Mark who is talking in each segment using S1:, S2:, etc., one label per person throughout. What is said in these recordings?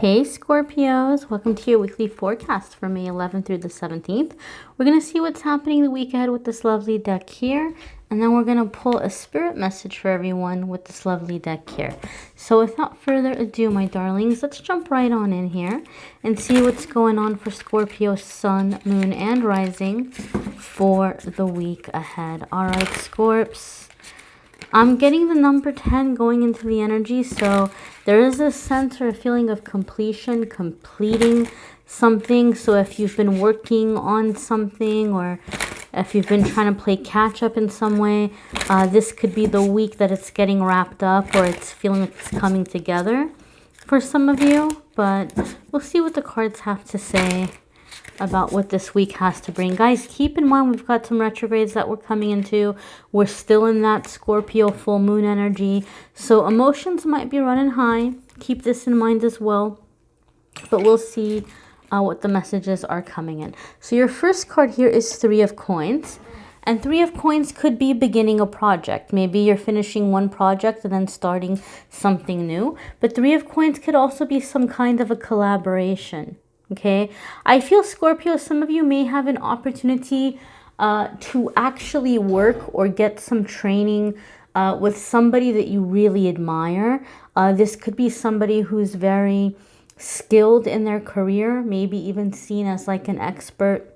S1: Hey Scorpios, welcome to your weekly forecast for May 11th through the 17th. We're going to see what's happening the week ahead with this lovely deck here, and then we're going to pull a spirit message for everyone with this lovely deck here. So without further ado, my darlings, let's jump right on in here and see what's going on for Scorpio, Sun, Moon, and Rising for the week ahead. All right, Scorps. I'm getting the number 10 going into the energy, so there is a sense or a feeling of completion, completing something. So if you've been working on something or if you've been trying to play catch up in some way, this could be the week that it's getting wrapped up or it's feeling like it's coming together for some of you. But we'll see what the cards have to say about what this week has to bring. Guys, keep in mind we've got some retrogrades that we're coming into. We're still in that Scorpio full moon energy, so emotions might be running high. Keep this in mind as well, but we'll see what the messages are coming in. So your first card here is Three of Coins, and Three of Coins could be beginning a project. Maybe you're finishing one project and then starting something new, but Three of Coins could also be some kind of a collaboration. Okay, I feel Scorpio, some of you may have an opportunity to actually work or get some training with somebody that you really admire. This could be somebody who's very skilled in their career, maybe even seen as like an expert,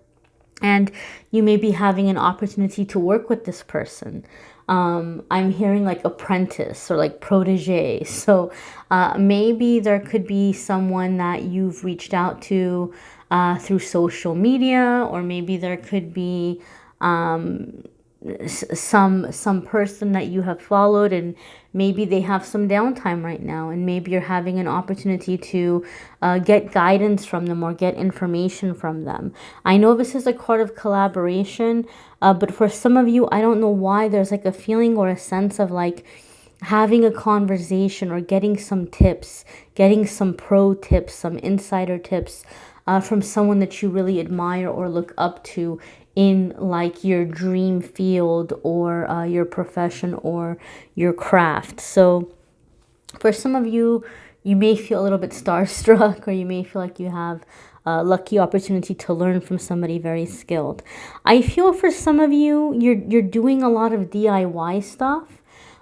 S1: and you may be having an opportunity to work with this person. I'm hearing like apprentice or like protege. So maybe there could be someone that you've reached out to through social media, or maybe there could be some person that you have followed, and maybe they have some downtime right now, and maybe you're having an opportunity to get guidance from them or get information from them. I know this is a card of collaboration, but for some of you, I don't know why, there's like a feeling or a sense of like having a conversation or getting some tips, getting some pro tips, some insider tips from someone that you really admire or look up to in like your dream field or your profession or your craft. So for some of you, you may feel a little bit starstruck, or you may feel like you have a lucky opportunity to learn from somebody very skilled. I feel for some of you, you're doing a lot of DIY stuff.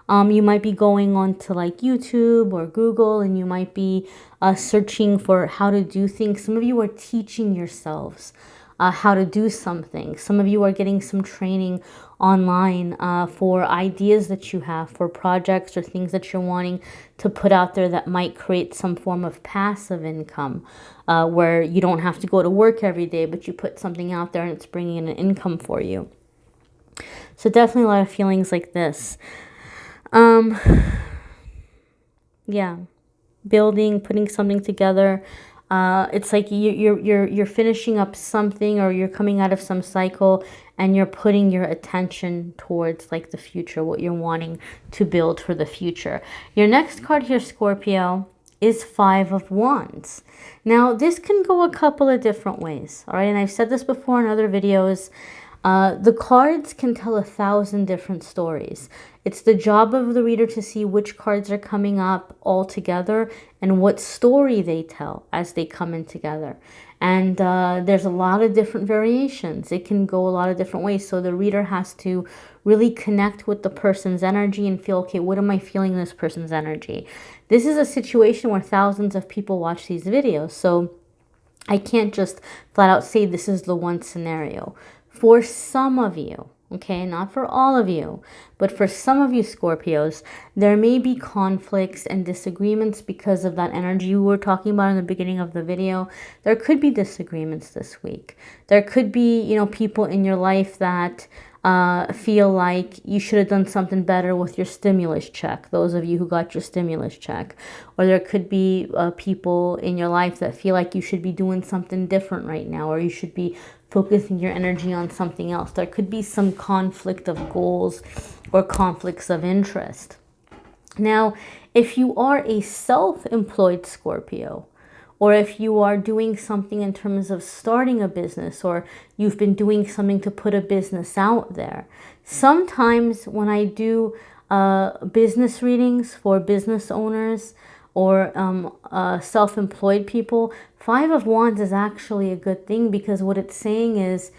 S1: You might be going on to like YouTube or Google, and you might be searching for how to do things. Some of you are teaching yourselves how to do something. Some of you are getting some training online for ideas that you have, for projects or things that you're wanting to put out there that might create some form of passive income, where you don't have to go to work every day, but you put something out there and it's bringing in an income for you. So definitely a lot of feelings like this. Yeah, building, putting something together. It's like you're finishing up something, or you're coming out of some cycle, and you're putting your attention towards like the future, what you're wanting to build for the future. Your next card here, Scorpio, is Five of Wands. Now, this can go a couple of different ways, all right? And I've said this before in other videos. The cards can tell 1,000 different stories. It's the job of the reader to see which cards are coming up all together and what story they tell as they come in together. And there's a lot of different variations. It can go a lot of different ways. So the reader has to really connect with the person's energy and feel, okay, what am I feeling in this person's energy? This is a situation where thousands of people watch these videos. So I can't just flat out say this is the one scenario. For some of you, okay, not for all of you, but for some of you Scorpios, there may be conflicts and disagreements because of that energy we were talking about in the beginning of the video. There could be disagreements this week. There could be, you know, people in your life that feel like you should have done something better with your stimulus check, those of you who got your stimulus check. Or there could be people in your life that feel like you should be doing something different right now, or you should be focusing your energy on something else. There could be some conflict of goals or conflicts of interest. Now, if you are a self-employed Scorpio, or if you are doing something in terms of starting a business, or you've been doing something to put a business out there, sometimes when I do business readings for business owners, or self-employed people, Five of Wands is actually a good thing, because what it's saying is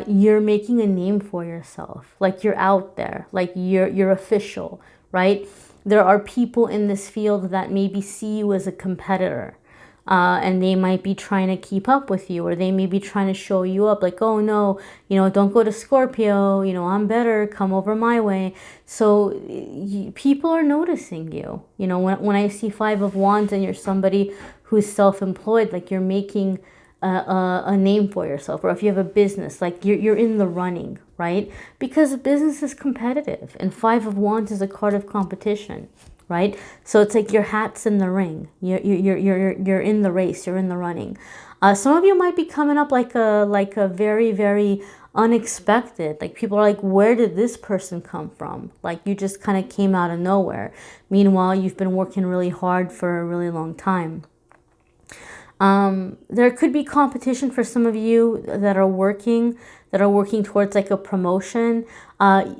S1: you're making a name for yourself. Like you're out there, like you're official, right? There are people in this field that maybe see you as a competitor. And they might be trying to keep up with you, or they may be trying to show you up, like, oh no, don't go to Scorpio, I'm better, come over my way. So people are noticing you. When I see Five of Wands and you're somebody who's self-employed, like you're making a name for yourself, or if you have a business, like you're in the running, right? Because business is competitive, and Five of Wands is a card of competition, right? So it's like your hat's in the ring. You're in the race. You're in the running. Some of you might be coming up like a very, very unexpected. Like people are like, where did this person come from? Like you just kind of came out of nowhere. Meanwhile, you've been working really hard for a really long time. There could be competition for some of you that are working towards like a promotion.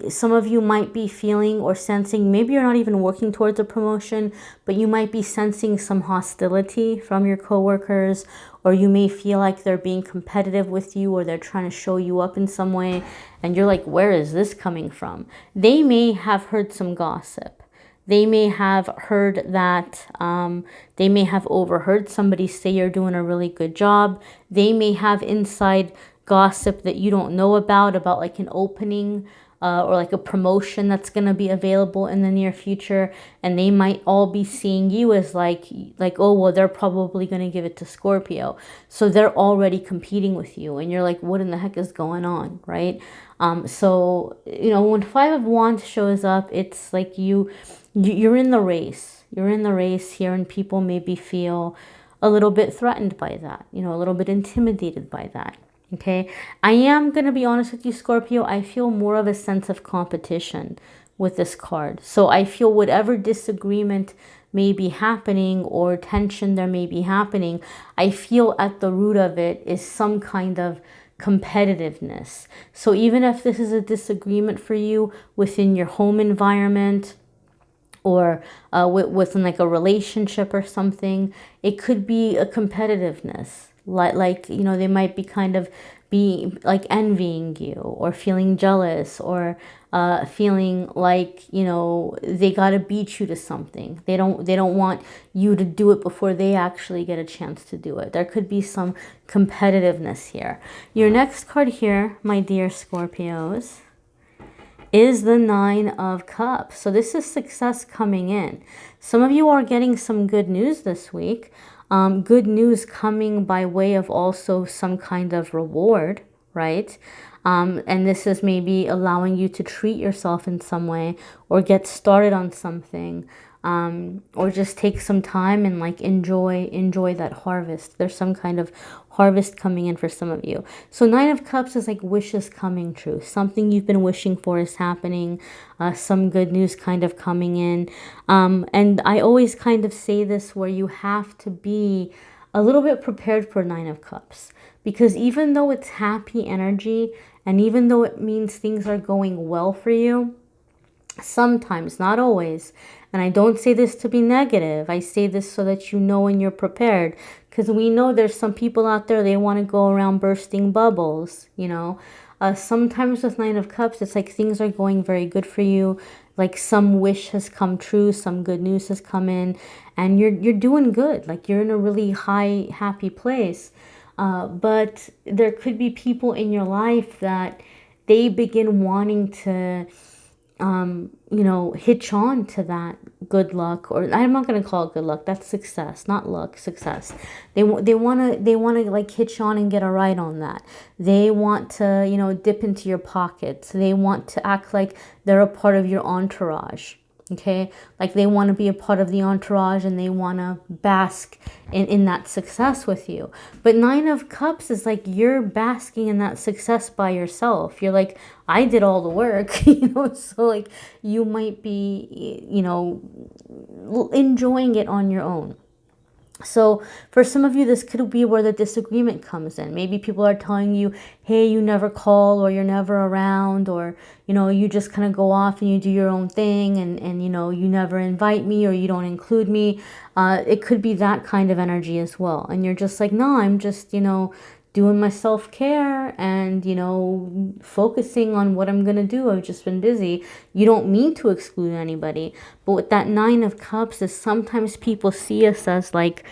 S1: Some of you might be feeling or sensing, maybe you're not even working towards a promotion, but you might be sensing some hostility from your coworkers, or you may feel like they're being competitive with you, or they're trying to show you up in some way, and you're like, where is this coming from? They may have heard some gossip. They may have heard that, they may have overheard somebody say you're doing a really good job. They may have inside gossip that you don't know about like an opening or like a promotion that's going to be available in the near future. And they might all be seeing you as like, oh, well, they're probably going to give it to Scorpio. So they're already competing with you. And you're like, what in the heck is going on, right? So, when Five of Wands shows up, it's like you're in the race. You're in the race here, and people maybe feel a little bit threatened by that, a little bit intimidated by that. Okay, I am going to be honest with you, Scorpio. I feel more of a sense of competition with this card. So I feel whatever disagreement may be happening or tension there may be happening, I feel at the root of it is some kind of competitiveness. So even if this is a disagreement for you within your home environment, or within like a relationship or something, it could be a competitiveness. Like they might be kind of be like envying you, or feeling jealous, or feeling like they gotta beat you to something. They don't want you to do it before they actually get a chance to do it. There could be some competitiveness here. Your next card here, my dear Scorpios, is the Nine of Cups. So this is success coming in. Some of you are getting some good news this week. Good news coming by way of also some kind of reward, right? And this is maybe allowing you to treat yourself in some way, or get started on something, or just take some time and like enjoy that harvest. There's some kind of harvest coming in for some of you. So Nine of Cups is like wishes coming true. Something you've been wishing for is happening. Some good news kind of coming in. And I always kind of say this, where you have to be a little bit prepared for Nine of Cups, because even though it's happy energy, and even though it means things are going well for you, sometimes, not always, and I don't say this to be negative, I say this so that you know and you're prepared, because we know there's some people out there, they want to go around bursting bubbles, sometimes with Nine of Cups, it's like things are going very good for you, like some wish has come true, some good news has come in, and you're doing good, like you're in a really high, happy place. But there could be people in your life that they begin wanting to hitch on to that good luck, or I'm not going to call it good luck. That's success, not luck, success. They want to like hitch on and get a ride on that. They want to, dip into your pockets. They want to act like they're a part of your entourage. Okay, like they want to be a part of the entourage, and they want to bask in that success with you. But Nine of Cups is like you're basking in that success by yourself. You're like, I did all the work, so like you might be, enjoying it on your own. So for some of you, this could be where the disagreement comes in. Maybe people are telling you, hey, you never call, or you're never around, or, you know, you just kind of go off and you do your own thing, and you know, you never invite me, or you don't include me. It could be that kind of energy as well. And you're just like, no, I'm just, you know, doing my self-care and, you know, focusing on what I'm going to do. I've just been busy. You don't mean to exclude anybody. But with that Nine of Cups is sometimes people see us as like,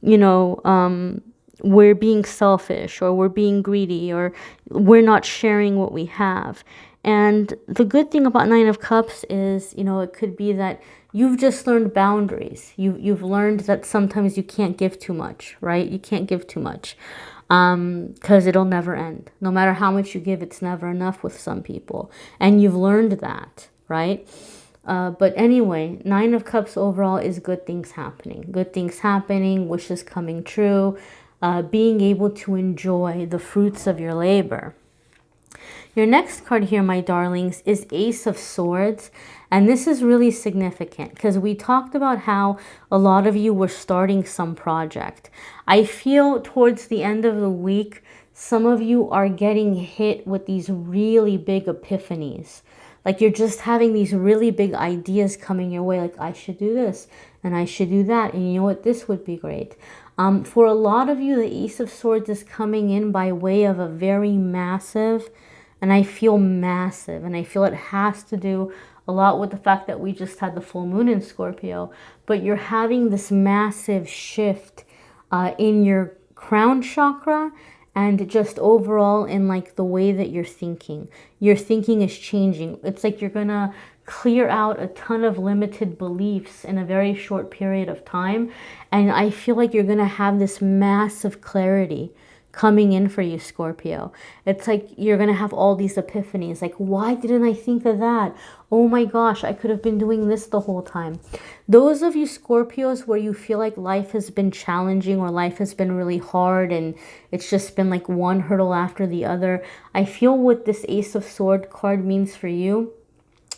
S1: you know, we're being selfish, or we're being greedy, or we're not sharing what we have. And the good thing about Nine of Cups is, you know, it could be that you've just learned boundaries. You've learned that sometimes you can't give too much, right? You can't give too much. Because it'll never end. No matter how much you give, it's never enough with some people. And you've learned that, right? But anyway, Nine of Cups overall is good things happening. Good things happening, wishes coming true, being able to enjoy the fruits of your labor. Your next card here, my darlings, is Ace of Swords. And this is really significant because we talked about how a lot of you were starting some project. I feel towards the end of the week, some of you are getting hit with these really big epiphanies. Like you're just having these really big ideas coming your way. Like, I should do this and I should do that. And you know what? This would be great. For a lot of you, the Ace of Swords is coming in by way of a very massive, and I feel massive, and I feel it has to do a lot with the fact that we just had the full moon in Scorpio, but you're having this massive shift in your crown chakra, and just overall in like the way that you're thinking. Your thinking is changing. It's like you're gonna clear out a ton of limited beliefs in a very short period of time, and I feel like you're gonna have this massive clarity coming in for you, Scorpio. It's like you're going to have all these epiphanies. Like, why didn't I think of that? Oh my gosh, I could have been doing this the whole time. Those of you Scorpios where you feel like life has been challenging, or life has been really hard and it's just been like one hurdle after the other, I feel what this Ace of Sword card means for you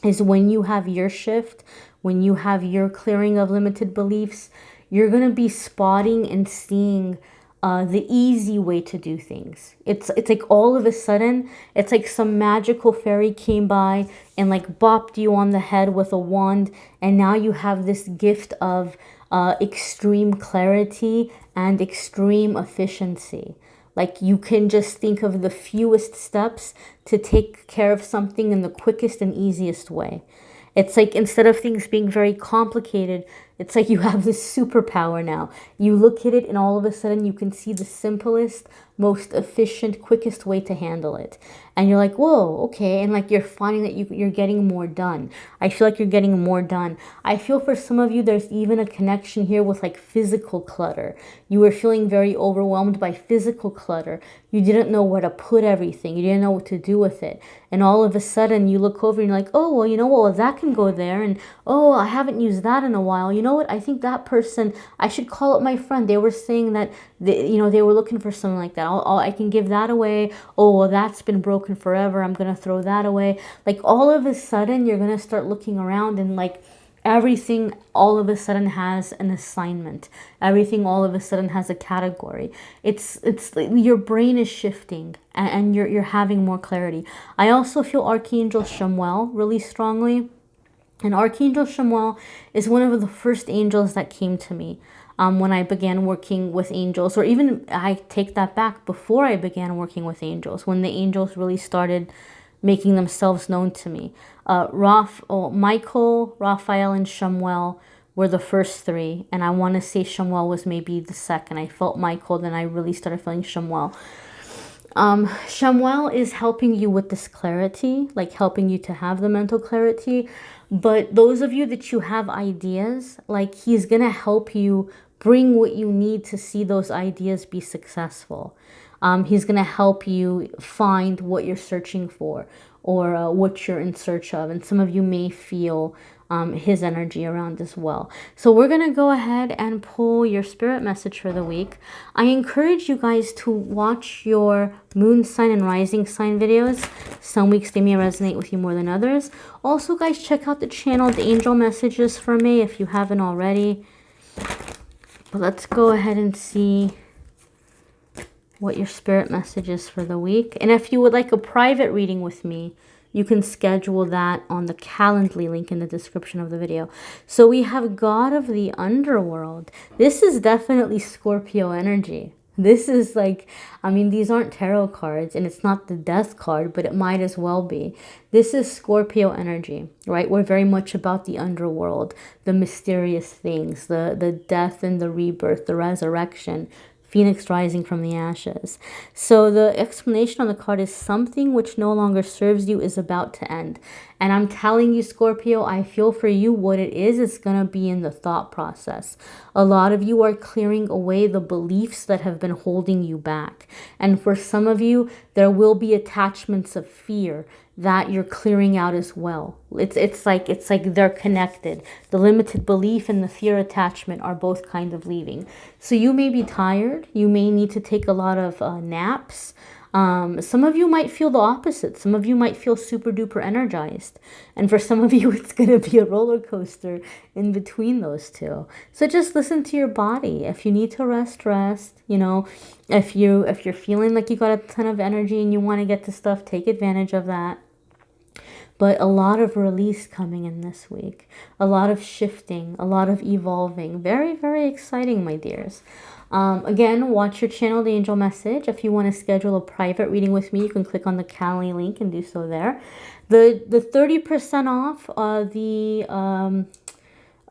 S1: is when you have your shift, when you have your clearing of limited beliefs, you're going to be spotting and seeing the easy way to do things. It's like all of a sudden, it's like some magical fairy came by and like bopped you on the head with a wand, and now you have this gift of extreme clarity and extreme efficiency. Like you can just think of the fewest steps to take care of something in the quickest and easiest way. It's like instead of things being very complicated, it's like you have this superpower now. You look at it and all of a sudden you can see the simplest, most efficient, quickest way to handle it. And you're like, whoa, okay. And like you're finding that you're getting more done. I feel like you're getting more done. I feel for some of you, there's even a connection here with like physical clutter. You were feeling very overwhelmed by physical clutter. You didn't know where to put everything. You didn't know what to do with it. And all of a sudden you look over and you're like, oh, well, you know what? Well, that can go there. And oh, I haven't used that in a while. You know what? I think that person, I should call up my friend. They were saying that, they were looking for something like that. I can give that away. Oh, well, that's been broken forever. I'm going to throw that away. Like all of a sudden you're going to start looking around and like everything all of a sudden has an assignment. Everything all of a sudden has a category. It's your brain is shifting and you're having more clarity. I also feel Archangel Chamuel really strongly. And Archangel Chamuel is one of the first angels that came to me when I began working with angels, or even I take that back, before I began working with angels, when the angels really started making themselves known to me. Michael, Raphael, and Chamuel were the first three, and I want to say Chamuel was maybe the second. I felt Michael, then I really started feeling Chamuel. Chamuel is helping you with this clarity, like helping you to have the mental clarity. But those of you that you have ideas, like he's going to help you bring what you need to see those ideas be successful. He's going to help you find what you're searching for, or what you're in search of. And some of you may feel his energy around as well. So we're going to go ahead and pull your spirit message for the week. I encourage you guys to watch your moon sign and rising sign videos. Some weeks they may resonate with you more than others. Also, guys, check out the channeled angel messages for me if you haven't already. But let's go ahead and see what your spirit message is for the week. And if you would like a private reading with me, you can schedule that on the Calendly link in the description of the video. So we have God of the Underworld. This is definitely Scorpio energy. This is like, I mean, these aren't tarot cards and it's not the death card, but it might as well be. This is Scorpio energy, right? We're very much about the underworld, the mysterious things, the death and the rebirth, the resurrection, Phoenix rising from the ashes. So the explanation on the card is something which no longer serves you is about to end. And I'm telling you, Scorpio, I feel for you what it is. It's going to be in the thought process. A lot of you are clearing away the beliefs that have been holding you back. And for some of you, there will be attachments of fear that you're clearing out as well. It's like they're connected. The limited belief and the fear attachment are both kind of leaving. So you may be tired. You may need to take a lot of naps. Some of you might feel the opposite. Some of you might feel super duper energized. And for some of you, it's going to be a roller coaster in between those two. So just listen to your body. If you need to rest, rest. You know, if you're feeling like you got a ton of energy and you want to get to stuff, take advantage of that. But a lot of release coming in this week. A lot of shifting, a lot of evolving. Very, very exciting, my dears. Again, watch your channel, The Angel Message. If you want to schedule a private reading with me, you can click on the Calendly link and do so there. The 30% off the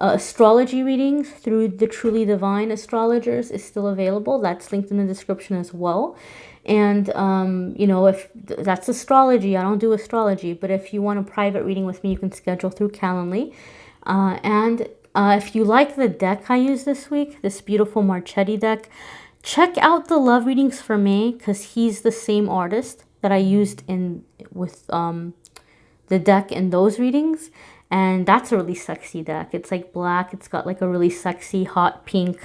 S1: astrology readings through the Truly Divine astrologers is still available. That's linked in the description as well. And, you know, if that's astrology, I don't do astrology, but if you want a private reading with me, you can schedule through Calendly. If you like the deck I used this week, this beautiful Marchetti deck, check out the love readings for May, because he's the same artist that I used with the deck in those readings. And that's a really sexy deck. It's like black. It's got like a really sexy hot pink.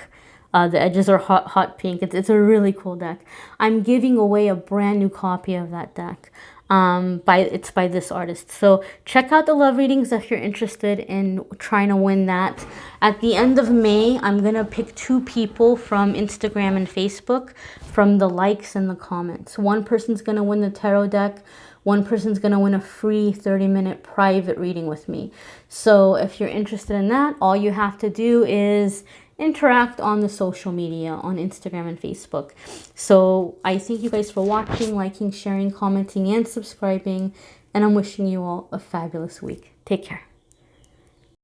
S1: The edges are hot pink. It's a really cool deck. I'm giving away a brand new copy of that deck. It's by this artist. So check out the love readings if you're interested in trying to win that. At the end of May, I'm going to pick 2 people from Instagram and Facebook from the likes and the comments. One person's going to win the tarot deck. One person's going to win a free 30-minute private reading with me. So if you're interested in that, all you have to do is interact on the social media, on Instagram and Facebook. So I thank you guys for watching, liking, sharing, commenting, and subscribing. And I'm wishing you all a fabulous week. Take care.